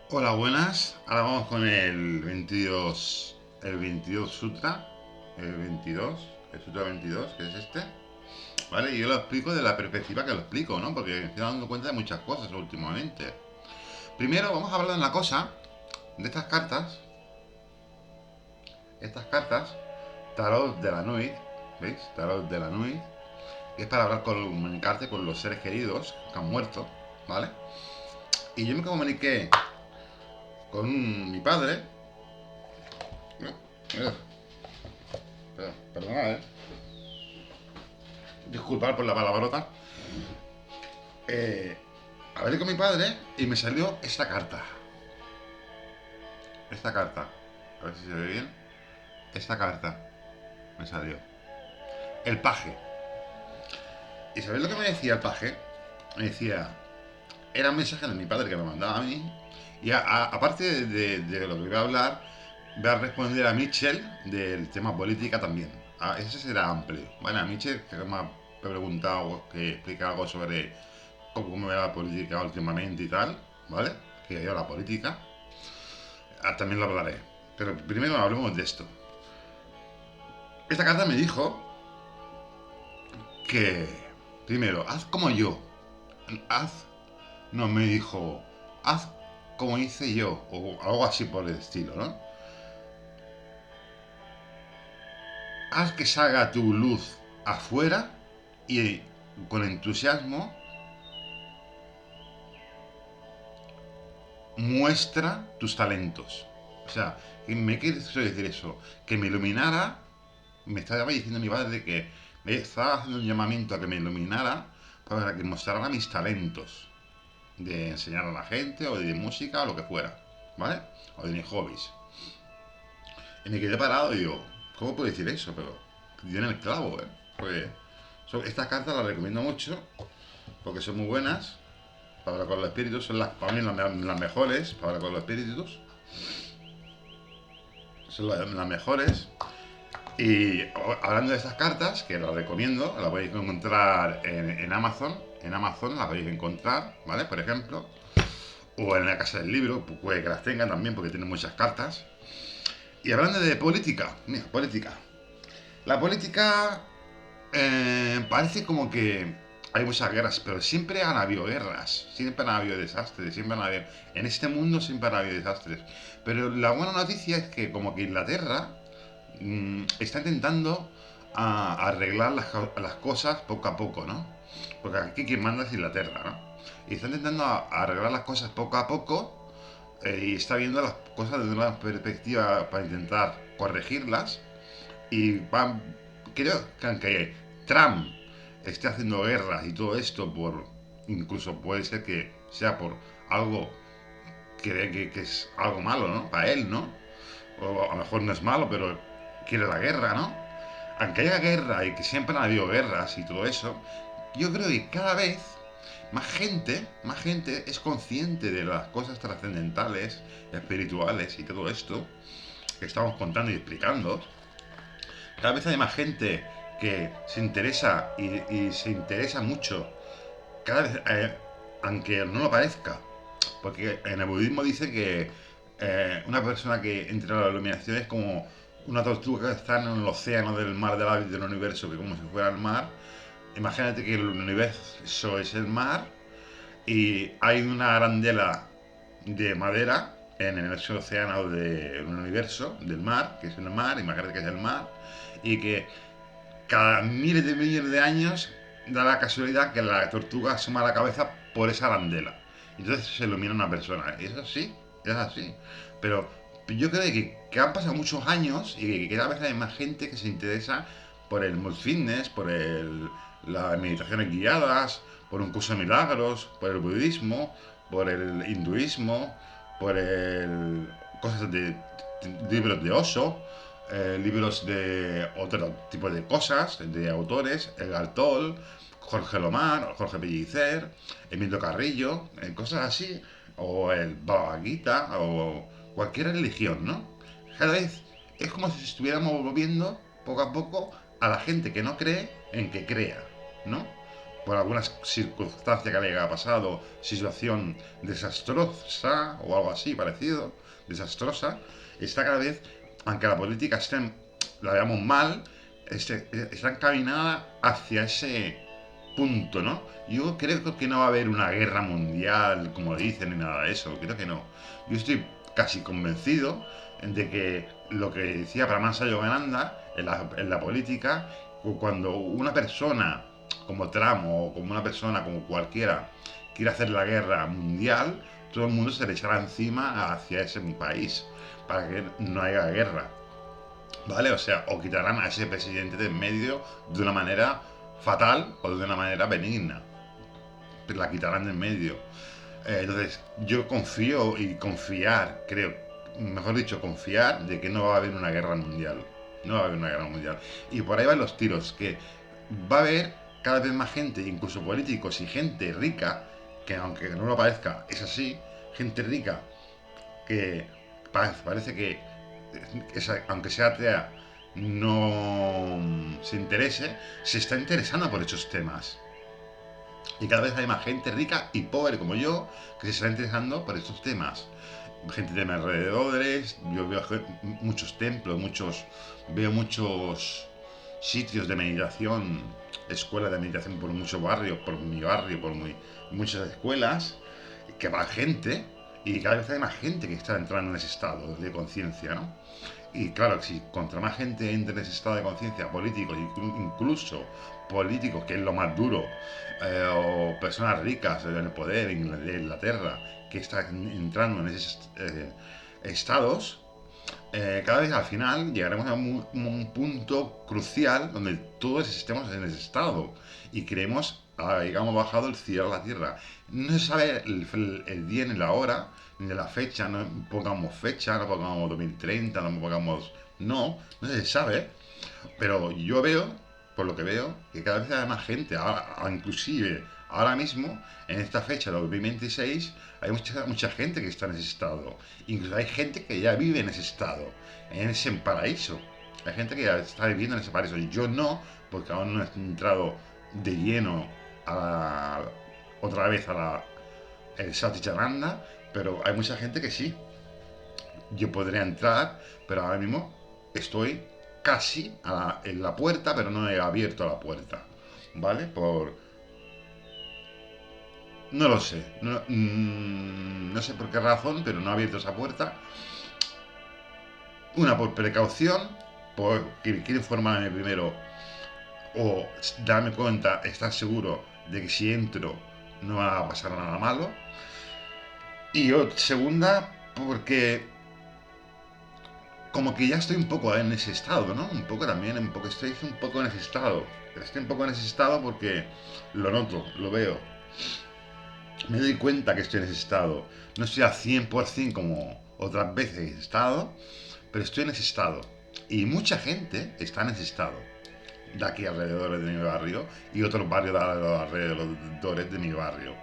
Hola, buenas. Ahora vamos con el 22 Sutra, el Sutra 22, que es este. ¿Vale? Y yo lo explico de la perspectiva que lo explico, ¿no? Porque me estoy dando cuenta de muchas cosas últimamente. Primero, vamos a hablar de una cosa, de estas cartas, Tarot de la Nuit, ¿veis? Tarot de la Nuit, que es para comunicarte con los seres queridos que han muerto, ¿vale? Y yo me comuniqué con mi padre. Mira, perdona, disculpar por la palabrota. eh, Hablé con mi padre y me salió esta carta. Esta carta. A ver si se ve bien. Esta carta me salió. El paje. ¿Y sabéis lo que me decía el paje? Me decía, era un mensaje de mi padre que me mandaba a mí. Y aparte de lo que voy a hablar, voy a responder a Mitchell del tema política también. Ese será amplio. Bueno, a Mitchell que me ha preguntado que explique algo sobre cómo ve la política últimamente y tal, ¿vale? Que yo la política. También lo hablaré. Pero primero hablemos de esto. Esta carta me dijo que, primero, haz como yo. Haz, no, me dijo, haz como hice yo, o algo así por el estilo, ¿no? Haz que salga tu luz afuera y con entusiasmo muestra tus talentos. O sea, ¿qué me quiere decir eso? Que me iluminara, me estaba diciendo mi padre que me estaba haciendo un llamamiento a que me iluminara para que mostrara mis talentos de enseñar a la gente o de música o lo que fuera, ¿vale? O de mis hobbies. Y me quedé parado y digo, ¿cómo puedo decir eso? Pero tiene el clavo, ¿eh? Pues estas cartas las recomiendo mucho porque son muy buenas para hablar con los espíritus, son para mí las mejores para hablar con los espíritus, son las mejores. Y hablando de estas cartas, que las recomiendo, las podéis encontrar en Amazon. En Amazon las podéis encontrar, ¿vale? Por ejemplo. O en la casa del libro, puede que las tengan también porque tienen muchas cartas. Y hablando de política, mira, política. La política parece como que hay muchas guerras, pero siempre han habido guerras, siempre han habido desastres, siempre han habido... En este mundo siempre han habido desastres. Pero la buena noticia es que como que Inglaterra está intentando arreglar las cosas poco a poco, ¿no? Porque aquí quien manda es Inglaterra, ¿no? Y está intentando arreglar las cosas poco a poco y está viendo las cosas desde una perspectiva para intentar corregirlas. Y creo que aunque Trump esté haciendo guerras y todo esto incluso puede ser que sea por algo que es algo malo, ¿no? Para él, ¿no? O a lo mejor no es malo, pero quiere la guerra, ¿no? Aunque haya guerra y que siempre han habido guerras y todo eso, yo creo que cada vez más gente es consciente de las cosas trascendentales, espirituales y todo esto que estamos contando y explicando. Cada vez hay más gente que se interesa y se interesa mucho, cada vez, aunque no lo parezca, porque en el budismo dice que una persona que entra a la iluminación es como una tortuga que está en el océano del mar de la vida del universo, que como si fuera el mar. Imagínate que el universo es el mar y hay una arandela de madera en el océano del universo, del mar, que es el mar, imagínate que es el mar, y que cada miles de millones de años da la casualidad que la tortuga asoma la cabeza por esa arandela. Entonces se ilumina una persona. Es así, es así. Pero yo creo que han pasado muchos años y que cada vez hay más gente que se interesa por el mindfulness, las meditaciones guiadas, por un curso de milagros, por el budismo, por el hinduismo, por cosas de libros de Osho, libros de otro tipo de cosas, de autores, el Galtol, Jorge Lomar, Jorge Pellicer, Emilio Carrillo, cosas así, o el Bhagavad Gita, o cualquier religión, ¿no? Cada vez es como si estuviéramos volviendo poco a poco a la gente que no cree en que crea, ¿no? por alguna circunstancia que le haya pasado, situación desastrosa o algo así parecido, desastrosa, está cada vez, aunque la política esté, la veamos mal, está encaminada hacia ese punto, ¿no? Yo creo que no va a haber una guerra mundial, como dicen, ni nada de eso, creo que no. Yo estoy casi convencido de que lo que decía Pramasa Yogananda en la política, cuando una persona como Trump o como una persona como cualquiera quiere hacer la guerra mundial, todo el mundo se le echará encima hacia ese país para que no haya guerra. ¿Vale? O sea, o quitarán a ese presidente de en medio de una manera fatal o de una manera benigna. La quitarán de en medio. Entonces, yo confío y confiar, creo, mejor dicho, confiar de que no va a haber una guerra mundial. No va a haber una guerra mundial. Y por ahí van los tiros, que va a haber cada vez más gente, incluso políticos y gente rica, que aunque no lo parezca, es así, gente rica que parece que, aunque sea atea, no se interese, se está interesando por estos temas. Y cada vez hay más gente rica y pobre como yo que se está interesando por estos temas. Gente de mis alrededores, yo veo muchos templos, veo muchos sitios de meditación, escuelas de meditación por muchos barrios, por mi barrio, muchas escuelas, que va gente y cada vez hay más gente que está entrando en ese estado de conciencia, ¿no? Y claro, si contra más gente entra en ese estado de conciencia, políticos, incluso políticos, que es lo más duro, o personas ricas en el poder de Inglaterra, que están entrando en esos estados, cada vez al final llegaremos a un punto crucial donde todos estemos en ese estado y creemos, digamos, bajado el cielo a la tierra. No se sabe el día ni la hora, ni de la fecha, no pongamos fecha, no pongamos 2030, no pongamos... No se sabe, pero yo veo, por lo que veo, que cada vez hay más gente, inclusive ahora mismo, en esta fecha de 2026, hay mucha gente que está en ese estado. Incluso hay gente que ya vive en ese estado, en ese paraíso. Hay gente que ya está viviendo en ese paraíso. Yo no, porque aún no he entrado de lleno otra vez a el Saticharanda, pero hay mucha gente que sí. Yo podría entrar, pero ahora mismo estoy casi en la puerta, pero no he abierto la puerta, ¿vale? No lo sé, no sé por qué razón, pero no he abierto esa puerta. Una por precaución, porque quiero informarme primero o darme cuenta, estar seguro de que si entro no va a pasar nada malo. Y segunda, porque como que ya estoy un poco en ese estado, ¿no? Un poco también, estoy un poco en ese estado. Estoy un poco en ese estado porque lo noto, lo veo. Me doy cuenta que estoy en ese estado. No estoy al 100% como otras veces he estado, pero estoy en ese estado. Y mucha gente está en ese estado. De aquí alrededor de mi barrio y otros barrios de alrededores de mi barrio.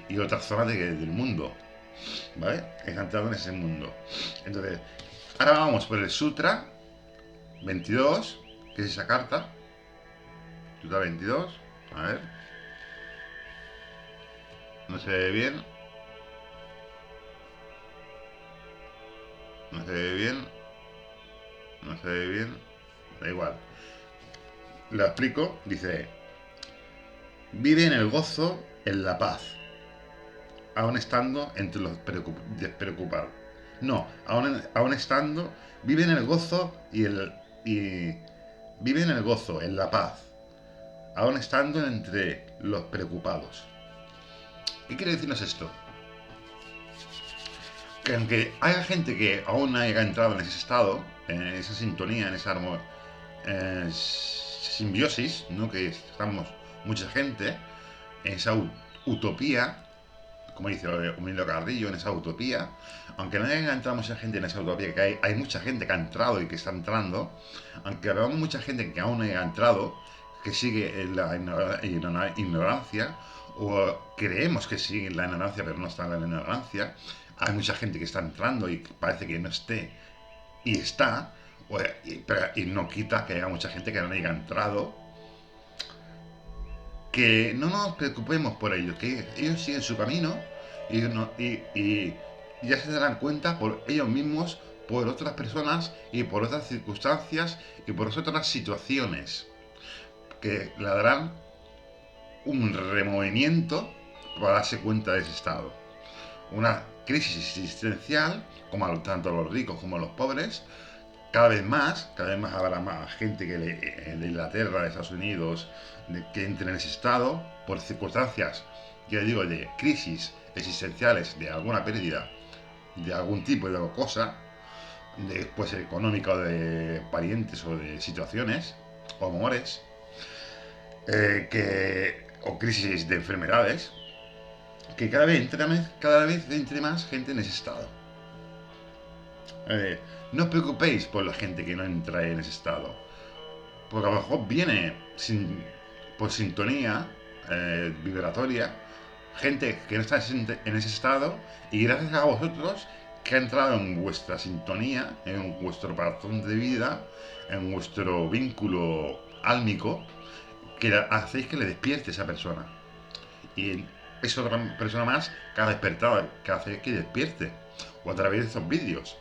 Y otras zonas del mundo. ¿Vale? Están entrando en ese mundo. Entonces, ahora vamos por el Sutra 22, que es esa carta. Sutra 22. A ver. No se ve bien. No se ve bien. No se ve bien. Da igual. Lo explico. Dice: vive en el gozo, en la paz, aún estando entre los despreocupados. No, aún estando, vive en el gozo y vive en el gozo, en la paz, aún estando entre los preocupados. ¿Qué quiere decirnos esto? Que aunque haya gente que aún no haya entrado en ese estado, en esa sintonía, en esa simbiosis, ¿no? Que estamos mucha gente, en esa utopía, como dice Humildo Carrillo, en esa utopía, aunque no haya entrado mucha gente en esa utopía, que hay mucha gente que ha entrado y que está entrando, aunque veamos mucha gente que aún no haya entrado, que sigue en la ignorancia, o creemos que sigue en la ignorancia, pero no está en la ignorancia, hay mucha gente que está entrando y parece que no esté, y está, y no quita que haya mucha gente que no haya entrado, que no nos preocupemos por ellos, que ellos siguen su camino y ya se darán cuenta por ellos mismos, por otras personas y por otras circunstancias y por otras situaciones que le darán un removimiento para darse cuenta de ese estado. Una crisis existencial, como tanto los ricos como los pobres, cada vez más habrá más gente de Inglaterra, de Estados Unidos, que entre en ese estado por circunstancias, yo digo, de crisis existenciales, de alguna pérdida, de algún tipo de cosa, de, pues económica o de parientes o de situaciones o amores, o crisis de enfermedades, que cada vez entre más gente en ese estado. Eh, no os preocupéis por la gente que no entra en ese estado, porque a lo mejor viene por sintonía vibratoria, gente que no está en ese estado, y gracias a vosotros que ha entrado en vuestra sintonía, en vuestro patrón de vida, en vuestro vínculo álmico, que hacéis que le despierte esa persona. Y es otra persona más que ha despertado, que hace que despierte. O a través de estos vídeos.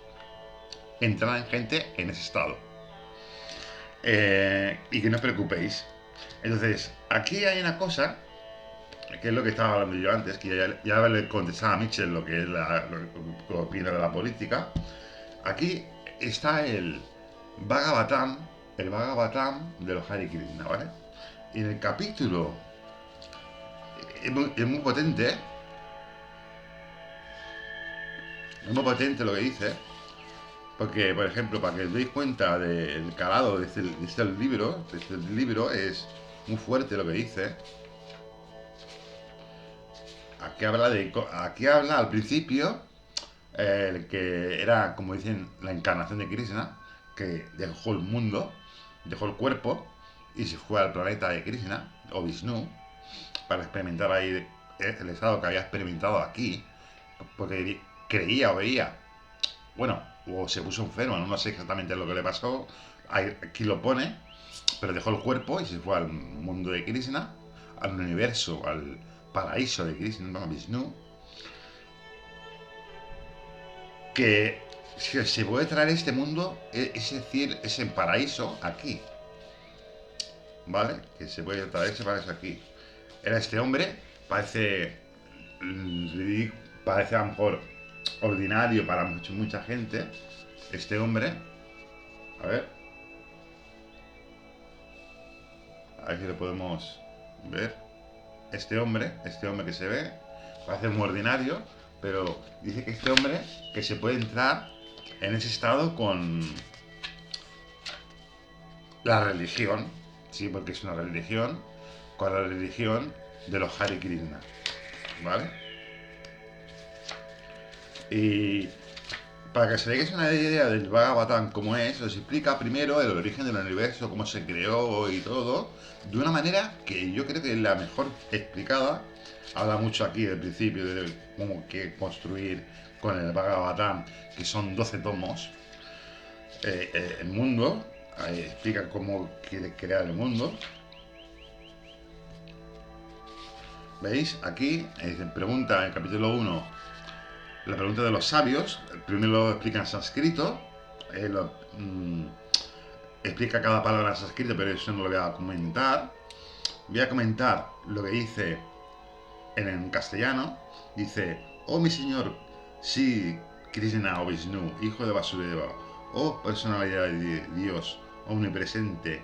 Entran gente en ese estado. Y que no os preocupéis. Entonces, aquí hay una cosa, que es lo que estaba hablando yo antes, que ya le contestaba a Mitchell lo que es lo que opina de la política. Aquí está el Bhagavatam de los Hare Krishna, ¿vale? Y en el capítulo es muy potente, ¿eh? Es muy potente lo que dice, porque, por ejemplo, para que os deis cuenta del calado de este libro es muy fuerte lo que dice. Aquí habla al principio, el que era, como dicen, la encarnación de Krishna, que dejó el mundo, dejó el cuerpo y se fue al planeta de Krishna, o Vishnu, para experimentar ahí el estado que había experimentado aquí, porque creía o veía, bueno, o se puso enfermo, no sé exactamente lo que le pasó, aquí lo pone, pero dejó el cuerpo y se fue al mundo de Krishna, al universo, al paraíso de Krishna, Vishnu, que se puede traer este mundo, es decir, ese paraíso aquí, ¿vale? Que se puede traer ese paraíso aquí. Era este hombre, parece, parece a lo mejor ordinario para mucha gente, este hombre, a ver, a ver si lo podemos ver. Este hombre que se ve, parece muy ordinario, pero dice que este hombre que se puede entrar en ese estado con la religión, sí, porque es una religión, con la religión de los Hare Krishna, ¿vale? Y para que se deis una idea del Bhagavatam como es, os explica primero el origen del universo, cómo se creó y todo, de una manera que yo creo que es la mejor explicada. Habla mucho aquí del principio de cómo que construir con el Bhagavatam, que son 12 tomos, el mundo. Ahí explica cómo quiere crear el mundo. ¿Veis? Aquí pregunta en el capítulo 1 la pregunta de los sabios. Primero lo explica en sánscrito. Explica cada palabra en sánscrito, pero eso no lo voy a comentar. Voy a comentar lo que dice en castellano. Dice: oh mi señor, sí, Krishna o Vishnu, hijo de Vasudeva, oh personalidad de Dios omnipresente,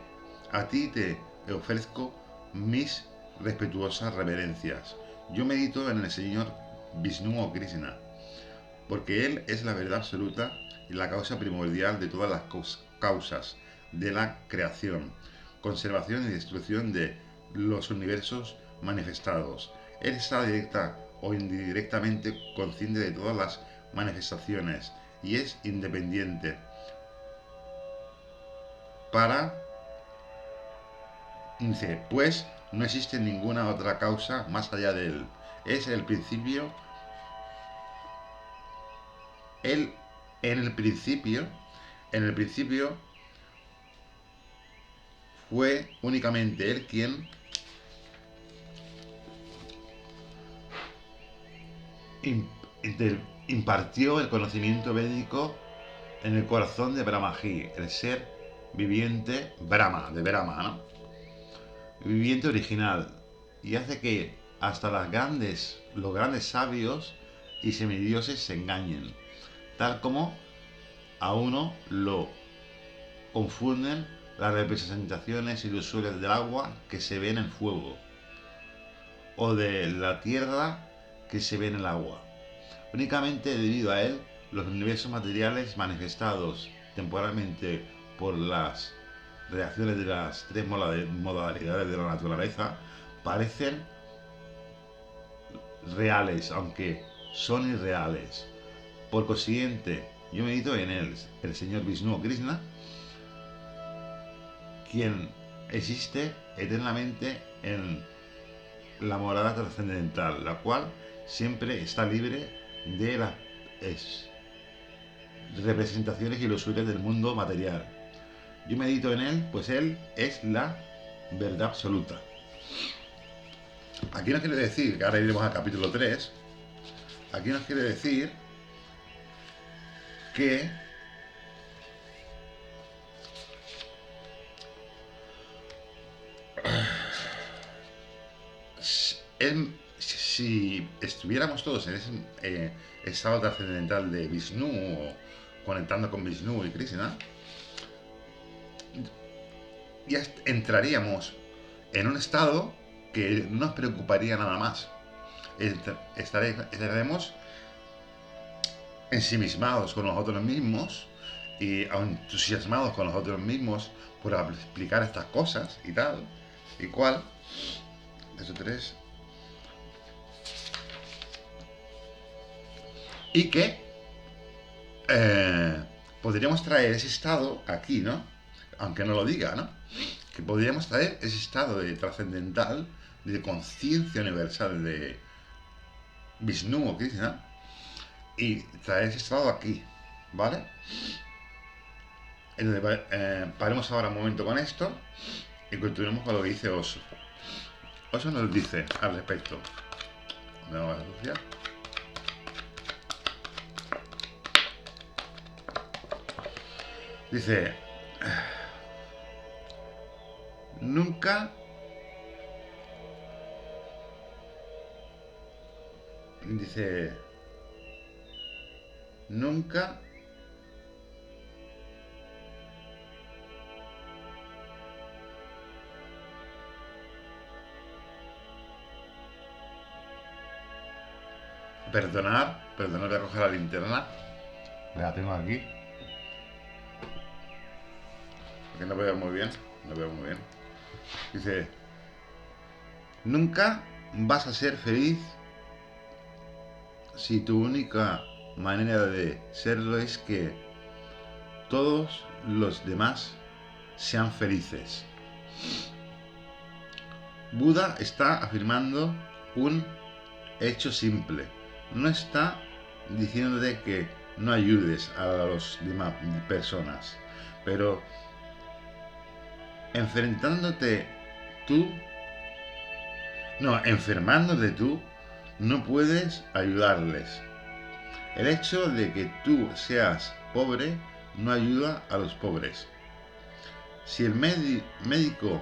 a ti te ofrezco mis respetuosas reverencias. Yo medito en el señor Vishnu o Krishna, porque él es la verdad absoluta y la causa primordial de todas las causas de la creación, conservación y destrucción de los universos manifestados. Él está directa o indirectamente consciente de todas las manifestaciones y es independiente para, dice, pues no existe ninguna otra causa más allá de él. Es el principio, él en el principio fue únicamente él quien impartió el conocimiento védico en el corazón de Brahmaji, el ser viviente Brahma, de Brahma, ¿no? Viviente original, y hace que hasta los grandes sabios y semidioses se engañen, tal como a uno lo confunden las representaciones ilusorias del agua que se ve en el fuego, o de la tierra que se ve en el agua. Únicamente debido a él, los universos materiales manifestados temporalmente por las reacciones de las tres modalidades de la naturaleza parecen reales, aunque son irreales. Por consiguiente, yo medito en él, el Señor Vishnu o Krishna, quien existe eternamente en la morada trascendental, la cual siempre está libre de las representaciones ilusorias del mundo material. Yo medito en él, pues él es la verdad absoluta. Aquí nos quiere decir, que ahora iremos al capítulo 3, aquí nos quiere decir que si estuviéramos todos en ese estado trascendental de Vishnu o conectando con Vishnu y Krishna, ya entraríamos en un estado que no nos preocuparía nada más. Estaremos ensimismados con nosotros mismos y entusiasmados con nosotros mismos por explicar estas cosas y tal y cual. Eso 3. Y que podríamos traer ese estado aquí, ¿no? Aunque no lo diga, ¿no? Que podríamos traer ese estado de trascendental, de conciencia universal de Vishnu o Krishna, y traer ese estado aquí, ¿vale? Entonces, paremos ahora un momento con esto y continuemos con lo que dice Osho. Osho nos dice al respecto. Me voy a asociar. Dice, nunca perdonar, voy a coger la linterna, la tengo aquí, porque no veo muy bien, Dice, nunca vas a ser feliz si tu única manera de serlo es que todos los demás sean felices. Buda está afirmando un hecho simple. No está diciéndote que no ayudes a las demás personas, pero enfermándote tú, no puedes ayudarles. El hecho de que tú seas pobre no ayuda a los pobres. Si el médico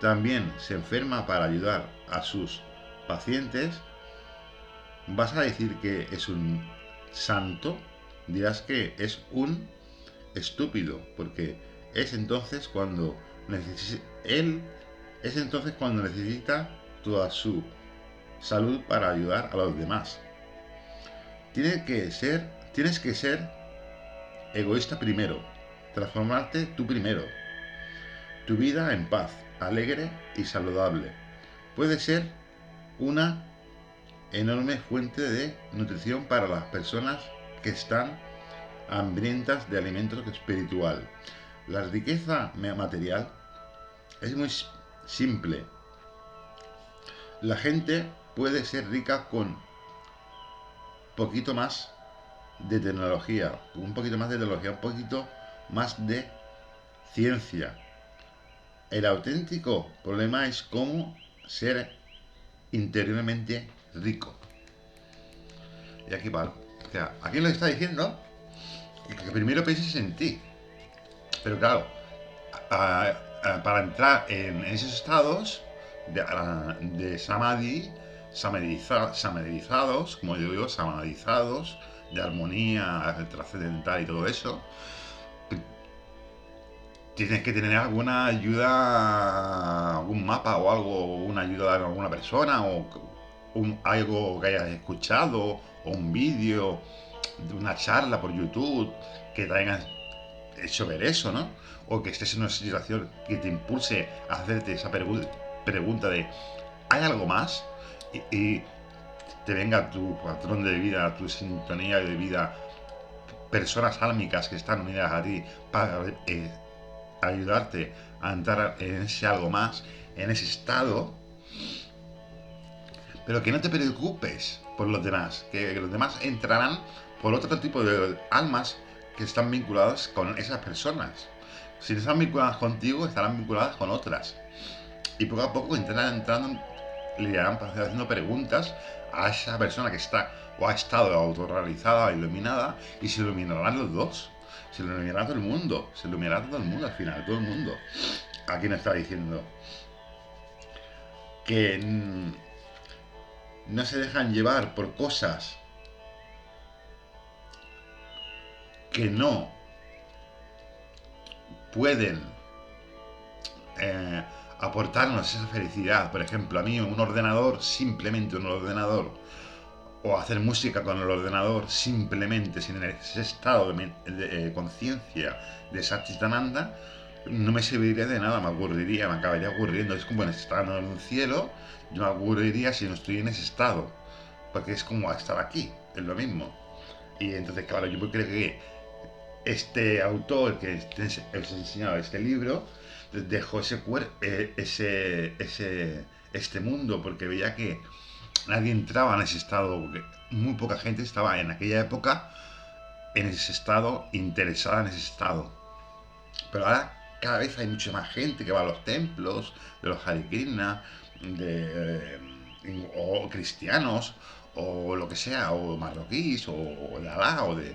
también se enferma para ayudar a sus pacientes, ¿vas a decir que es un santo? Dirás que es un estúpido, porque es entonces cuando necesita toda su salud para ayudar a los demás. Tienes que ser egoísta primero, transformarte tú primero. Tu vida en paz, alegre y saludable puede ser una enorme fuente de nutrición para las personas que están hambrientas de alimentos espiritual. La riqueza material es muy simple. La gente puede ser rica con poquito más de tecnología, un poquito más de ciencia. El auténtico problema es cómo ser interiormente rico. Y aquí paro. O sea, aquí lo está diciendo que primero pienses en ti. Pero claro, para entrar en esos estados de samadhi, samadizados, como yo digo, samadizados, de armonía trascendental y todo eso, tienes que tener alguna ayuda, algún mapa o algo, una ayuda de alguna persona o algo que hayas escuchado o un vídeo de una charla por YouTube que te hayan hecho ver eso, ¿no? O que estés en una situación que te impulse a hacerte esa pregunta de ¿hay algo más? Y te venga tu patrón de vida, tu sintonía de vida, personas álmicas que están unidas a ti para ayudarte a entrar en ese algo más, en ese estado, pero que no te preocupes por los demás, que los demás entrarán por otro tipo de almas que están vinculadas con esas personas. Si no están vinculadas contigo, estarán vinculadas con otras. Y poco a poco entrarán entrando, le irán haciendo preguntas a esa persona que está o ha estado autorrealizada, iluminada, y se iluminarán los dos. Se iluminará todo el mundo, se iluminará todo el mundo al final, todo el mundo. Aquí nos está diciendo que no se dejan llevar por cosas que no pueden aportarnos esa felicidad. Por ejemplo, a mí un ordenador, simplemente un ordenador, o hacer música con el ordenador simplemente sin ese estado de conciencia de Satchitananda, no me serviría de nada, me aburriría, me acabaría aburriendo. Es como estando en un cielo, yo me aburriría si no estoy en ese estado, porque es como estar aquí, es lo mismo. Y entonces, claro, yo creo que este autor que os he enseñado este libro dejó este mundo porque veía que nadie entraba en ese estado, porque muy poca gente estaba en aquella época en ese estado, interesada en ese estado. Pero ahora cada vez hay mucha más gente que va a los templos de los Hare Krishna, o cristianos, o lo que sea, o marroquíes, o de Alá, o de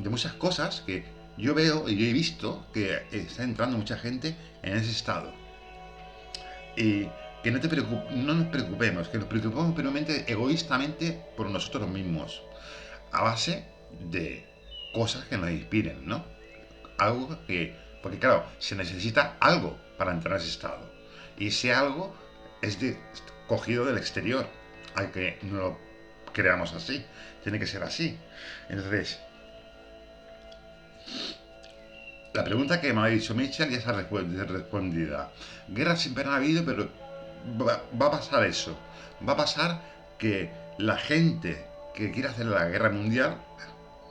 muchas cosas que yo veo y yo he visto que está entrando mucha gente en ese estado. Y que no nos preocupemos, que nos preocupemos primeramente egoístamente por nosotros mismos, a base de cosas que nos inspiren, ¿no? Algo que, porque claro, se necesita algo para entrar en ese estado. Y ese algo es cogido del exterior, al que no lo creamos así, tiene que ser así. Entonces, la pregunta que me ha dicho Mitchell ya está respondida. Guerra siempre ha habido, pero va a pasar eso. Va a pasar que la gente que quiere hacer la guerra mundial,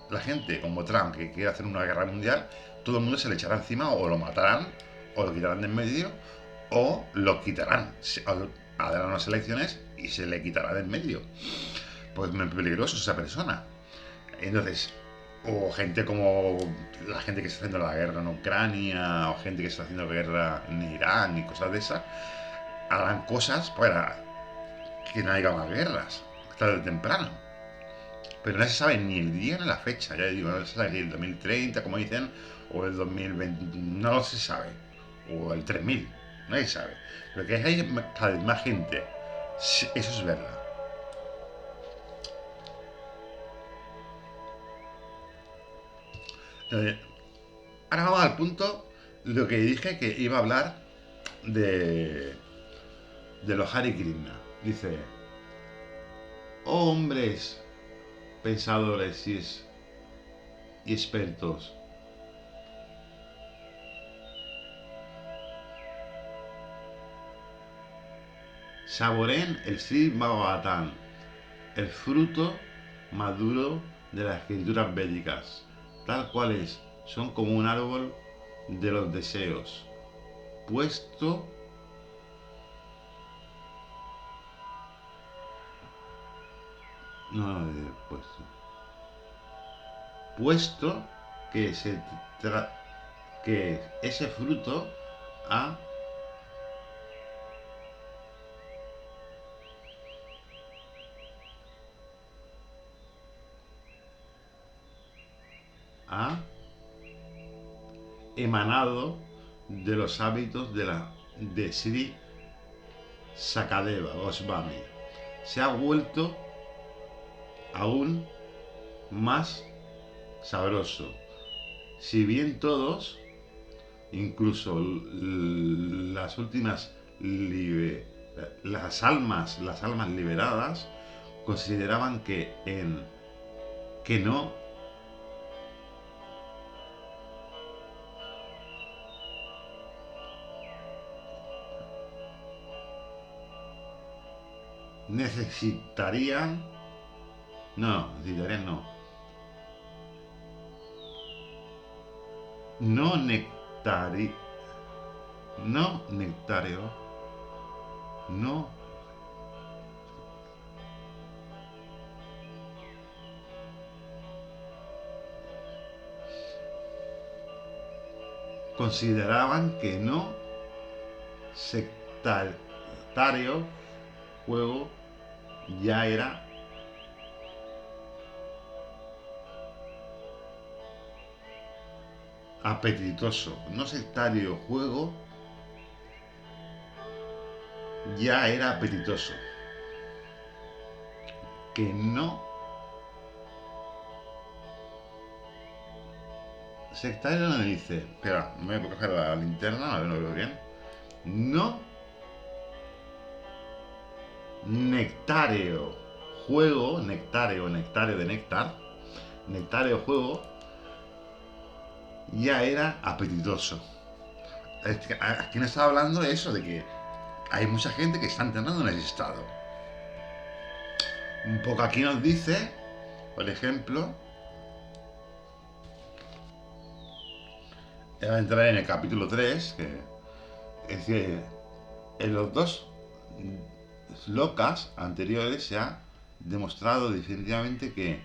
la gente como Trump que quiere hacer una guerra mundial, todo el mundo se le echará encima o lo matarán o lo quitarán de en medio o lo quitarán. Harán unas elecciones y se le quitará de en medio. Pues es muy peligroso esa persona. Entonces, o gente como la gente que está haciendo la guerra en Ucrania, o gente que está haciendo guerra en Irán y cosas de esas, harán cosas para que no haya más guerras, tarde o temprano. Pero no se sabe ni el día ni la fecha, ya digo, no se sabe si el 2030, como dicen, o el 2020, no lo se sabe, o el 3000, nadie sabe. Lo que hay cada vez más gente, eso es verdad. Eh, Ahora vamos al punto, lo que dije que iba a hablar de, de los Hare Krishna. Dice, oh hombres pensadores y expertos, saboren el Sri Bhagavatam, el fruto maduro de las escrituras védicas, tal cual es, son como un árbol de los deseos, puesto, no, puesto que que ese fruto ha ha emanado de los hábitos de Sri Sakadeva Goswami. Se ha vuelto aún más sabroso. Si bien todos, incluso las últimas las almas liberadas, consideraban que no necesitarían, no nectario, no consideraban que no sectario juego ya era apetitoso. No sectario juego ya era apetitoso. Que no sectario no dice. Espera, me voy a coger la linterna, a ver, no lo veo bien. No nectario juego, nectario de néctar, nectario juego ya era apetitoso. Aquí nos está hablando de eso, de que hay mucha gente que está entrando en ese estado. Un poco aquí nos dice, por ejemplo, va a entrar en el capítulo 3, que es decir, en los dos locas anteriores se ha demostrado definitivamente que,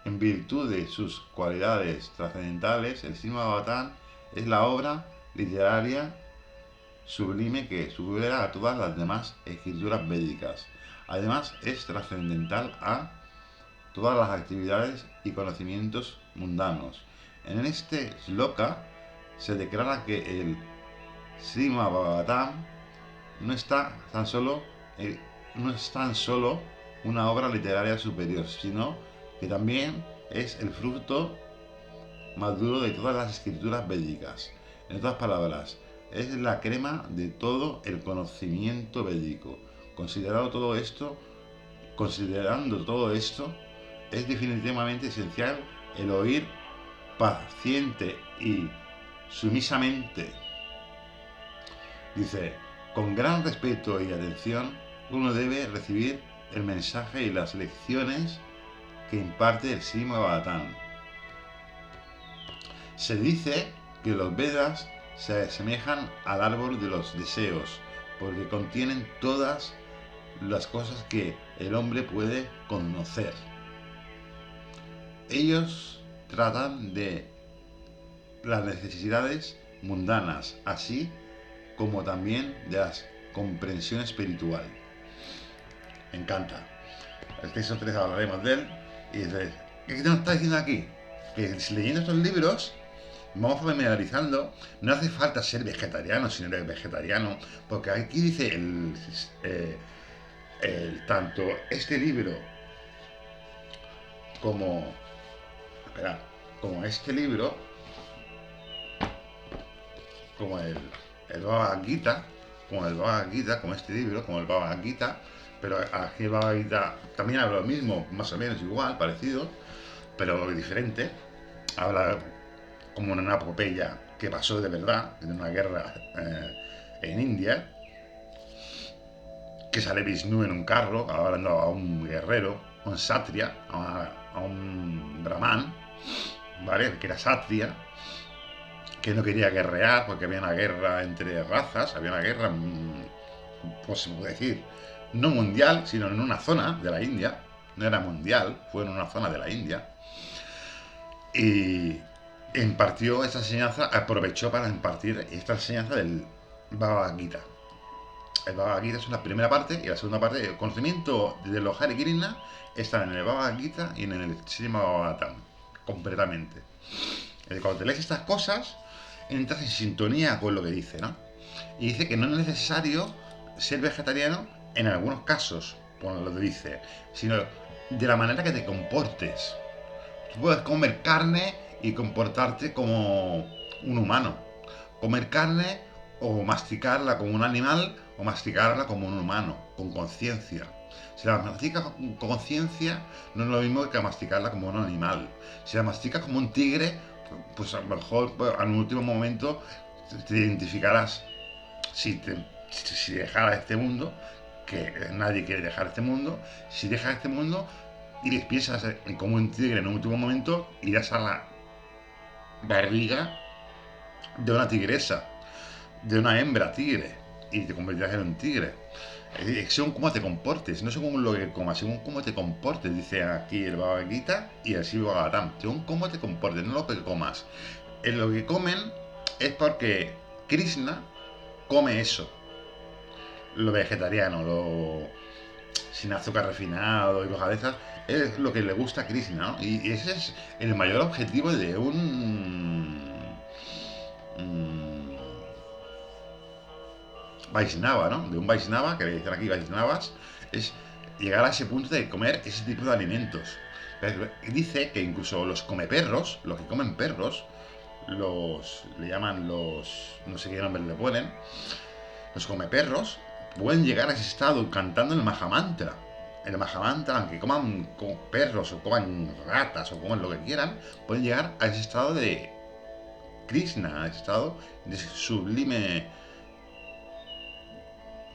en virtud de sus cualidades trascendentales, el Srimad Bhagavatam es la obra literaria sublime que supera a todas las demás escrituras védicas. Además, es trascendental a todas las actividades y conocimientos mundanos. En este shloka se declara que el Srimad Bhagavatam no es tan solo una obra literaria superior, sino que también es el fruto maduro de todas las escrituras védicas. En otras palabras, es la crema de todo el conocimiento védico. Considerando todo esto, es definitivamente esencial el oír paciente y sumisamente. Dice, con gran respeto y atención, uno debe recibir el mensaje y las lecciones que imparte el Srimad Bhagavatam. Se dice que los Vedas se asemejan al árbol de los deseos, porque contienen todas las cosas que el hombre puede conocer. Ellos tratan de las necesidades mundanas, así como también de la comprensión espiritual. Me encanta. El texto 3 hablaremos de él. Y dice, ¿qué nos está diciendo aquí? Que leyendo estos libros vamos familiarizando. No hace falta ser vegetariano si no eres vegetariano, porque aquí dice tanto este libro como este libro, como el Bhagavad Gita, como este libro, como el Bhagavad Gita, pero aquí el Bhagavad Gita también habla lo mismo, más o menos igual, parecido, pero diferente. Habla como una epopeya que pasó de verdad, en una guerra en India, que sale Vishnu en un carro, hablando a un guerrero, a un Kshatriya, a un Brahman, ¿vale? Que era Kshatriya, que no quería guerrear porque había una guerra entre razas, había una guerra, pues se puede decir, no mundial, sino en una zona de la India, no era mundial, fue en una zona de la India, y impartió esta enseñanza, aprovechó para impartir esta enseñanza del Bhagavad Gita. El Bhagavad Gita es la primera parte, y la segunda parte, el conocimiento de los Hare Krishna, está en el Bhagavad Gita y en el Srimad Bhagavatam. completamente. Cuando te lees estas cosas, entras en sintonía con lo que dice, ¿no? Y dice que no es necesario ser vegetariano en algunos casos, por lo que dice, sino de la manera que te comportes. Tú puedes comer carne y comportarte como un humano. Comer carne o masticarla como un animal o masticarla como un humano, con conciencia. Si la masticas con conciencia, no es lo mismo que masticarla como un animal. Si la masticas como un tigre, pues a lo mejor en un último momento te identificarás si dejaras este mundo, que nadie quiere dejar este mundo, si dejas este mundo y piensas en como un tigre en un último momento, irás a la barriga de una tigresa, de una hembra tigre, y te convertirás en un tigre. Según cómo te comportes, no según lo que comas, según cómo te comportes, dice aquí el Bhagavad Gita y el Shiva Bhagavatam, según cómo te comportes, no lo que comas. En lo que comen es porque Krishna come eso, lo vegetariano, lo sin azúcar refinado y cosas de esas, es lo que le gusta a Krishna, ¿no? Y ese es el mayor objetivo de un Vaishnava, ¿no? De un Vaishnava, que le dicen aquí Vaishnavas, es llegar a ese punto de comer ese tipo de alimentos. Dice que incluso los comeperros, los que comen perros, le llaman no sé qué nombre le ponen, los comeperros, pueden llegar a ese estado cantando el Mahamantra. El Mahamantra, aunque coman perros o coman ratas o coman lo que quieran, pueden llegar a ese estado de Krishna, a ese estado de sublime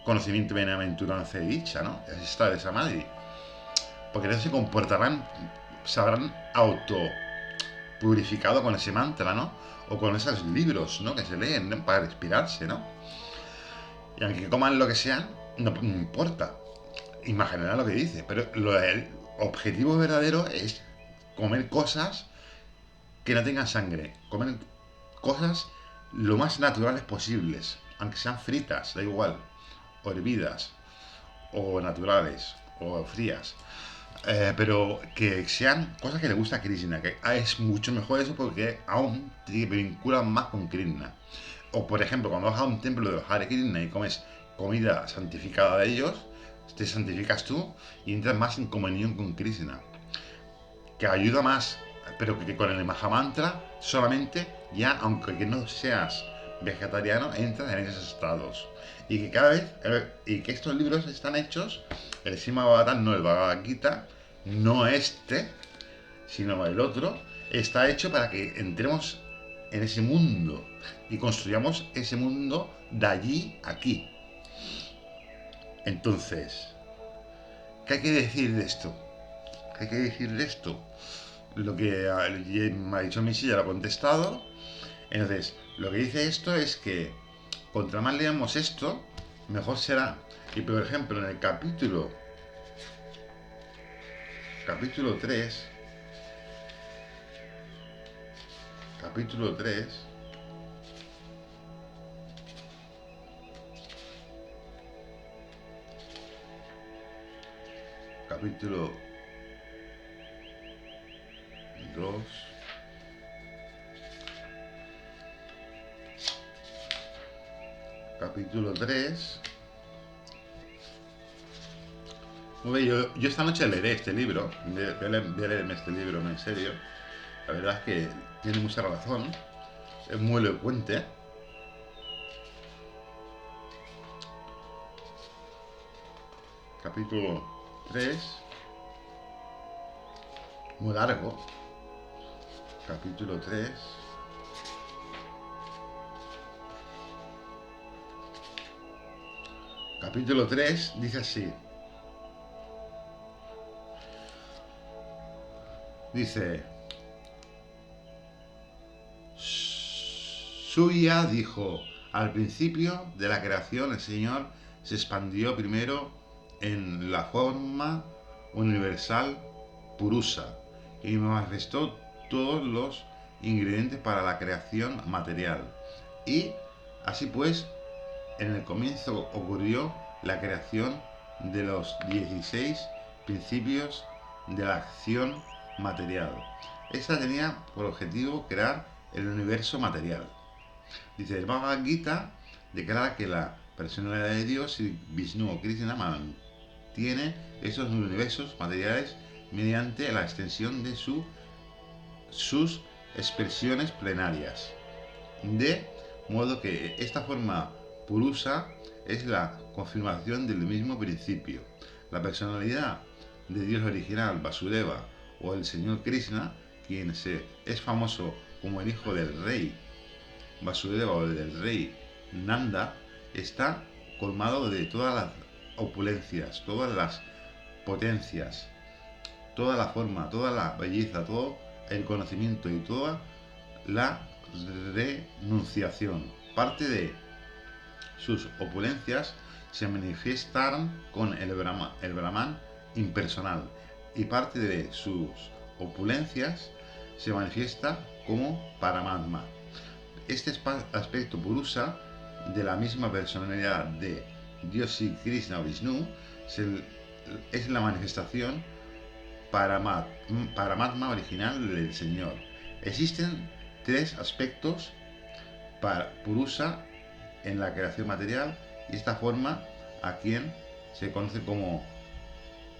conocimiento y bienaventuranza de dicha, ¿no? Ese estado de Samadhi. Porque ellos se comportarán, se habrán auto purificado con ese mantra, ¿no? O con esos libros, ¿no? Que se leen, ¿no? Para inspirarse, ¿no? Y aunque coman lo que sean, no importa. Imaginará lo que dice, pero el objetivo verdadero es comer cosas que no tengan sangre, comer cosas lo más naturales posibles, aunque sean fritas, da igual, o hervidas, o naturales, o frías, pero que sean cosas que le gusta a Krishna, que es mucho mejor eso porque aún te vinculan más con Krishna. O por ejemplo, cuando vas a un templo de los Hare Krishna y comes comida santificada de ellos, te santificas tú y entras más en comunión con Krishna, que ayuda más, pero que con el Mahamantra solamente ya, aunque que no seas vegetariano, entras en esos estados. Y que cada vez, y que estos libros están hechos, el Srimad Bhagavatam, no el Bhagavad Gita, no este, sino el otro, está hecho para que entremos en ese mundo y construyamos ese mundo de allí a aquí. Entonces, ¿qué hay que decir de esto? ¿Qué hay que decir de esto? Lo que me ha dicho Missy ya lo ha contestado. Entonces, lo que dice esto es que contra más leamos esto, mejor será. Y por ejemplo, en el capítulo 3, capítulo 3, capítulo 2, capítulo 3. Muy bien, yo esta noche leeré este libro, voy a leerme este libro en serio. La verdad es que tiene mucha razón, es muy elocuente. Capítulo 3, muy largo. Capítulo 3. Capítulo 3 dice así. Dice, Suya dijo, al principio de la creación el Señor se expandió primero en la forma universal Purusa y manifestó todos los ingredientes para la creación material. Y así pues, en el comienzo ocurrió la creación de los 16 principios de la acción material. Esta tenía por objetivo crear el universo material. Dice, el Bhagavad Gita declara que la personalidad de Dios y Vishnu o Krishna mantiene esos universos materiales mediante la extensión de sus expresiones plenarias. De modo que esta forma purusa es la confirmación del mismo principio. La personalidad de Dios original, Vasudeva, o el Señor Krishna, quien es famoso como el hijo del rey Vasudeva o del rey Nanda, está colmado de todas las opulencias, todas las potencias, toda la forma, toda la belleza, todo el conocimiento y toda la renunciación. Parte de sus opulencias se manifiestaron con el Brahman impersonal y parte de sus opulencias se manifiesta como Paramatma. Este aspecto purusa de la misma personalidad de Dios y Krishna o Vishnu es la manifestación Paramatma original del Señor. Existen tres aspectos purusa en la creación material y esta forma a quien se conoce como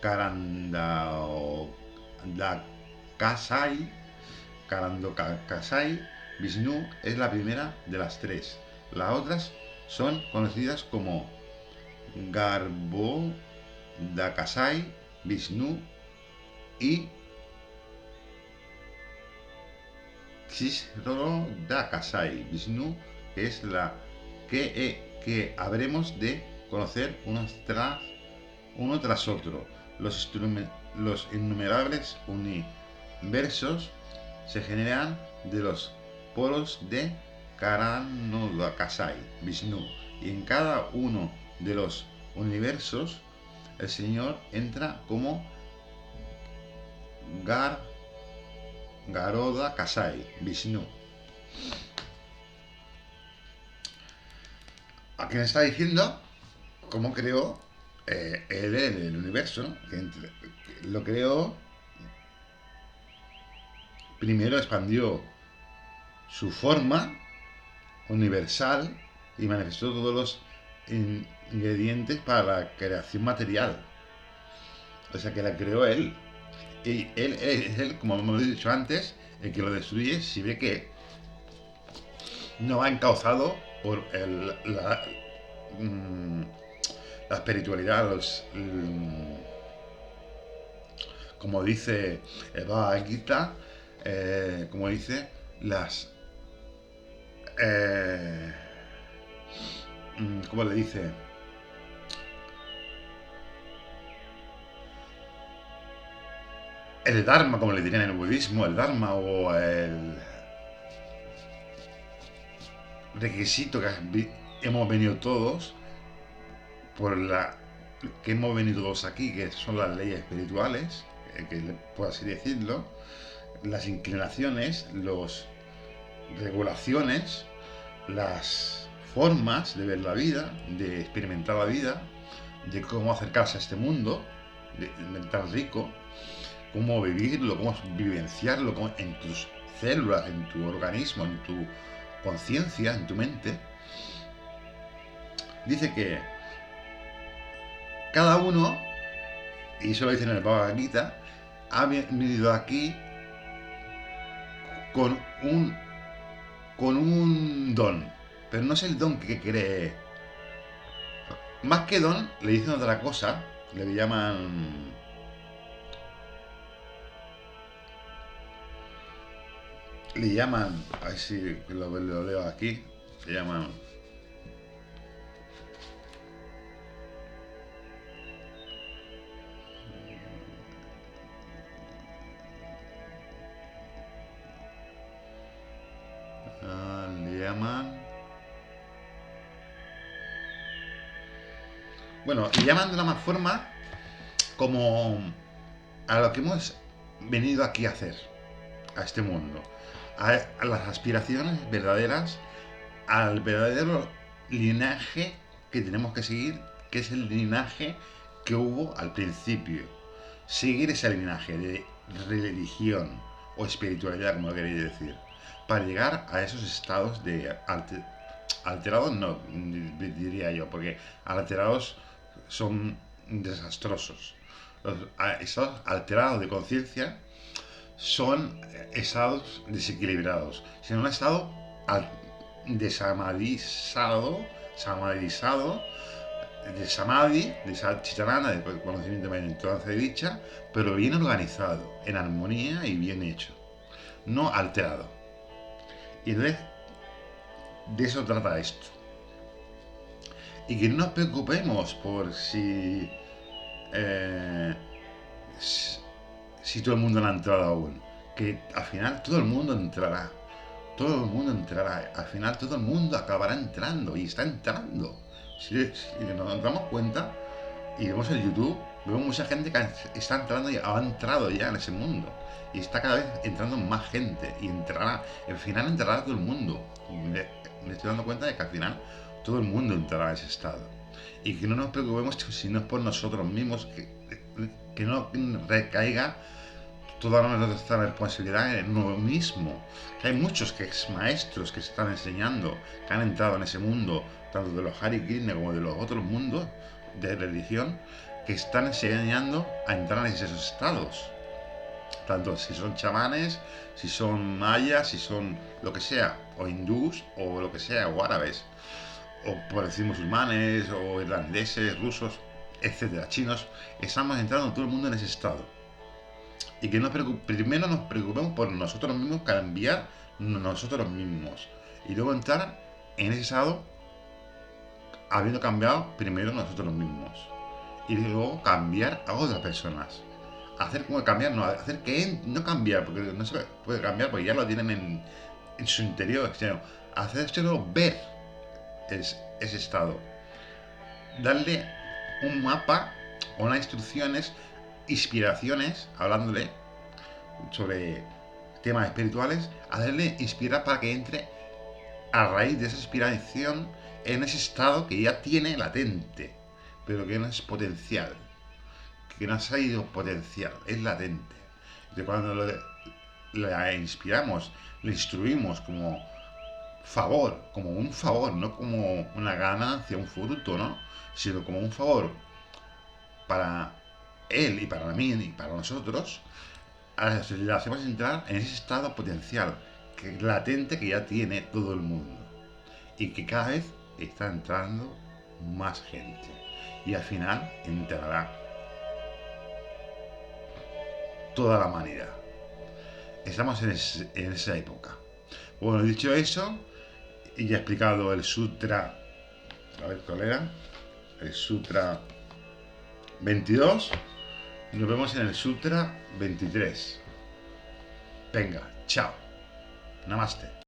Karandakasai. Vishnu es la primera de las tres. Las otras son conocidas como Garbhodakasai, Vishnu y Kshirodakasai, Vishnu, que es la que habremos de conocer uno tras otro. Los innumerables universos se generan de los polos de Karanodakasai, Vishnu, y en cada uno de los universos el Señor entra como Garodakasai, Vishnu. ¿A quién está diciendo cómo creó él el universo? ¿No? Que lo creó, primero expandió su forma universal y manifestó todos los ingredientes para la creación material. O sea que la creó él. Y él es él, como hemos dicho antes, el que lo destruye si ve que no va encauzado por la espiritualidad, como dice el Bhagavad Gita, como dice, ¿cómo le dice? El Dharma, como le dirían en el budismo, el Dharma o el requisito que hemos venido todos, que hemos venido todos aquí, que son las leyes espirituales, por así decirlo, las inclinaciones, las regulaciones, las formas de ver la vida, de experimentar la vida, de cómo acercarse a este mundo tan rico, cómo vivirlo, cómo vivenciarlo en tus células, en tu organismo, en tu conciencia, en tu mente. Dice que cada uno, y eso lo dice en el Bhagavad Gita, ha venido aquí con un don, pero no es el don que cree. Más que don, le dicen otra cosa, le llaman a ver si lo leo aquí, le llaman bueno, le llaman de una más forma como a lo que hemos venido aquí a hacer, a este mundo, a las aspiraciones verdaderas, al verdadero linaje que tenemos que seguir, que es el linaje que hubo al principio. Seguir ese linaje de religión o espiritualidad, como lo queréis decir, para llegar a esos estados de alterados, no diría yo, porque alterados son desastrosos. Los estados alterados de conciencia son estados desequilibrados, sino un estado desamadizado, samadizado, de samadhi, de chicharana, de conocimiento mediante dicha, pero bien organizado, en armonía y bien hecho, no alterado. Y entonces, de eso trata esto. Y que no nos preocupemos por eh, si todo el mundo no ha entrado aún. Que al final todo el mundo entrará. Todo el mundo entrará. Al final todo el mundo acabará entrando y está entrando. Si nos damos cuenta y vemos el YouTube, vemos mucha gente que está entrando y ha entrado ya en ese mundo. Y está cada vez entrando más gente y entrará. Al final entrará todo el mundo. Me estoy dando cuenta de que al final todo el mundo entrará en ese estado. Y que no nos preocupemos si no es por nosotros mismos, que no recaiga toda nuestra responsabilidad en uno mismo. Que hay muchos que es maestros que se están enseñando, que han entrado en ese mundo, tanto de los Hare Krishna como de los otros mundos de religión, que están enseñando a entrar en esos estados. Tanto si son chamanes, si son mayas, si son lo que sea, o hindús, o lo que sea, o árabes, o por decir musulmanes, o irlandeses, rusos, etcétera, chinos, estamos entrando todo el mundo en ese estado. Y que primero nos preocupemos por nosotros mismos, cambiar nosotros mismos. Y luego entrar en ese estado habiendo cambiado primero nosotros mismos. Y luego cambiar a otras personas. Hacer como cambiar, no, hacer que no cambiar, porque no se puede cambiar porque ya lo tienen en su interior, sino hacérselo ver ese estado. Darle un mapa, unas instrucciones, inspiraciones, hablándole sobre temas espirituales, hacerle inspirar para que entre a raíz de esa inspiración en ese estado que ya tiene latente, pero que no es potencial, que no ha salido potencial, es latente. De cuando la inspiramos, le instruimos como favor, como un favor, no como una ganancia, un fruto, ¿no? Sino como un favor para él y para mí y para nosotros, le hacemos entrar en ese estado potencial, que latente que ya tiene todo el mundo. Y que cada vez está entrando más gente. Y al final entrará toda la humanidad. Estamos en esa época. Bueno, dicho eso, y ya he explicado el sutra, a ver cuál era, el sutra 22, nos vemos en el sutra 23. Venga, chao. Namaste.